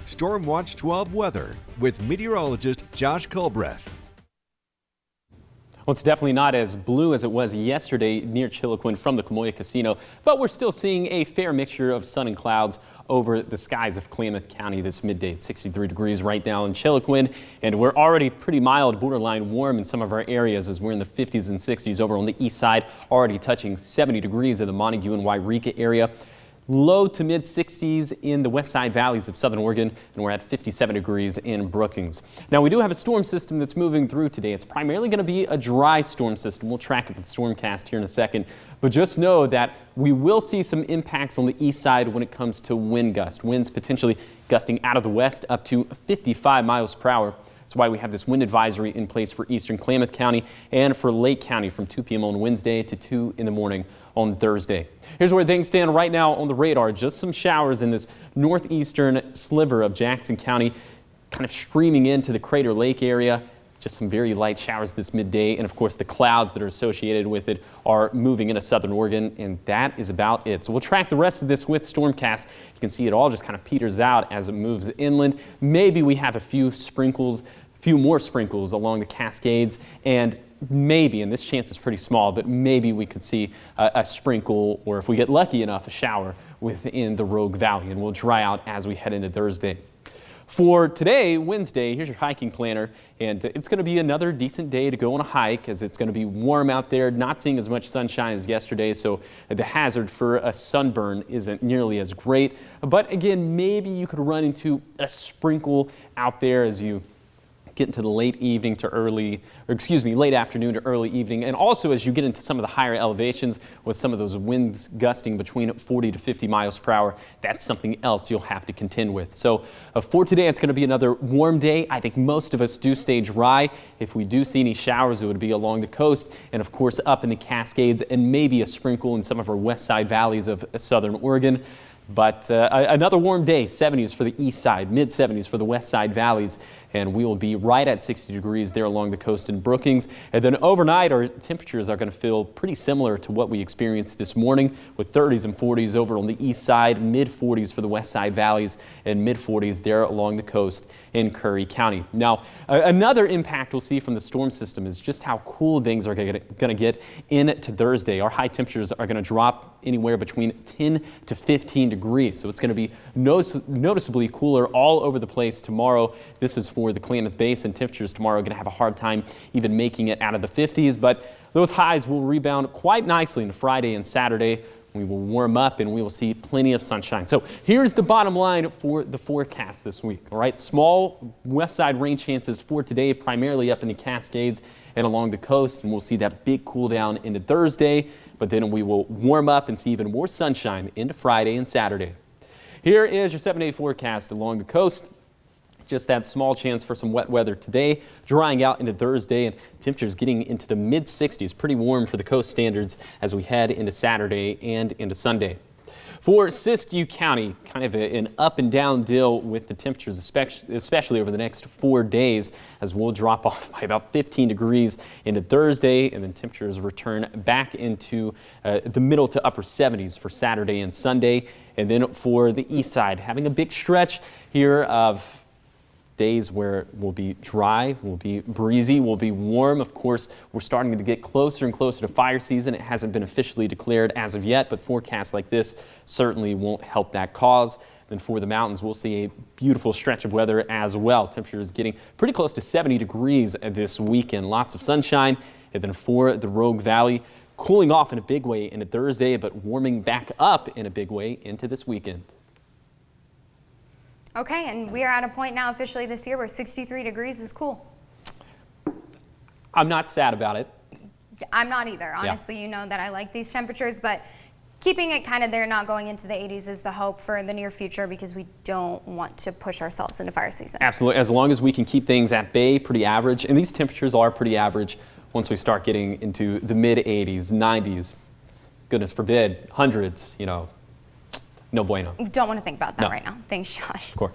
Storm Watch 12 weather with meteorologist Josh Culbreath. Well, it's definitely not as blue as it was yesterday near Chiloquin from the Camoya Casino, but we're still seeing a fair mixture of sun and clouds over the skies of Klamath County this midday. It's 63 degrees right now in Chiloquin, and we're already pretty mild, borderline warm in some of our areas as we're in the 50s and 60s over on the east side, already touching 70 degrees in the Montague and Wairika area. Low to mid 60s in the west side valleys of southern Oregon, and we're at 57 degrees in Brookings. Now, we do have a storm system that's moving through today. It's primarily going to be a dry storm system. We'll track it with Stormcast here in a second, but just know that we will see some impacts on the east side when it comes to wind gusts. Winds potentially gusting out of the west up to 55 miles per hour. That's why we have this wind advisory in place for eastern Klamath County and for Lake County from 2 p.m. on Wednesday to 2 in the morning on Thursday. Here's where things stand right now on the radar. Just some showers in this northeastern sliver of Jackson County, kind of streaming into the Crater Lake area. Just some very light showers this midday, and of course the clouds that are associated with it are moving into southern Oregon, and that is about it. So we'll track the rest of this with Stormcast. You can see it all just kind of peters out as it moves inland. Maybe we have a few more sprinkles along the Cascades, and maybe, and this chance is pretty small, but maybe we could see a sprinkle, or if we get lucky enough, a shower within the Rogue Valley, and we'll dry out as we head into Thursday. For today, Wednesday, here's your hiking planner, and it's going to be another decent day to go on a hike as it's going to be warm out there, not seeing as much sunshine as yesterday, so the hazard for a sunburn isn't nearly as great. But again, maybe you could run into a sprinkle out there as you get into the late afternoon to early evening, and also as you get into some of the higher elevations with some of those winds gusting between 40 to 50 miles per hour. That's something else you'll have to contend with. So for today, it's going to be another warm day. I think most of us do stay dry. If we do see any showers, it would be along the coast and of course up in the Cascades, and maybe a sprinkle in some of our west side valleys of southern Oregon. But another warm day, 70s for the east side, mid 70s for the west side valleys, and we will be right at 60 degrees there along the coast in Brookings. And then overnight, our temperatures are going to feel pretty similar to what we experienced this morning, with 30s and 40s over on the east side, mid 40s for the west side valleys, and mid 40s there along the coast in Curry County. Now, another impact we'll see from the storm system is just how cool things are going to get into Thursday. Our high temperatures are going to drop anywhere between 10 to 15 degrees. So it's going to be noticeably cooler all over the place tomorrow. This is for the Klamath Basin. Temperatures tomorrow are going to have a hard time even making it out of the 50s, but those highs will rebound quite nicely on Friday and Saturday. We will warm up and we will see plenty of sunshine. So here's the bottom line for the forecast this week. All right, small west side rain chances for today, primarily up in the Cascades and along the coast, and we'll see that big cool down into Thursday, but then we will warm up and see even more sunshine into Friday and Saturday. Here is your 7-day forecast along the coast. Just that small chance for some wet weather today, drying out into Thursday, and temperatures getting into the mid 60s, pretty warm for the coast standards as we head into Saturday and into Sunday. For Siskiyou County, kind of an up and down deal with the temperatures, especially over the next 4 days, as we'll drop off by about 15 degrees into Thursday, and then temperatures return back into the middle to upper 70s for Saturday and Sunday. And then for the east side, having a big stretch here of days where we'll be dry, we'll be breezy, we'll be warm. Of course, we're starting to get closer and closer to fire season. It hasn't been officially declared as of yet, but forecasts like this certainly won't help that cause. Then for the mountains, we'll see a beautiful stretch of weather as well. Temperatures getting pretty close to 70 degrees this weekend. Lots of sunshine. And then for the Rogue Valley, cooling off in a big way into Thursday, but warming back up in a big way into this weekend. Okay, and we are at a point now officially this year where 63 degrees is cool. I'm not sad about it. I'm not either. Honestly, yeah. You know that I like these temperatures, but keeping it kind of there, not going into the 80s is the hope for the near future because we don't want to push ourselves into fire season. Absolutely. As long as we can keep things at bay, pretty average, and these temperatures are pretty average once we start getting into the mid 80s, 90s, goodness forbid, hundreds, no bueno. Don't want to think about that right now. Thanks, Josh. Of course.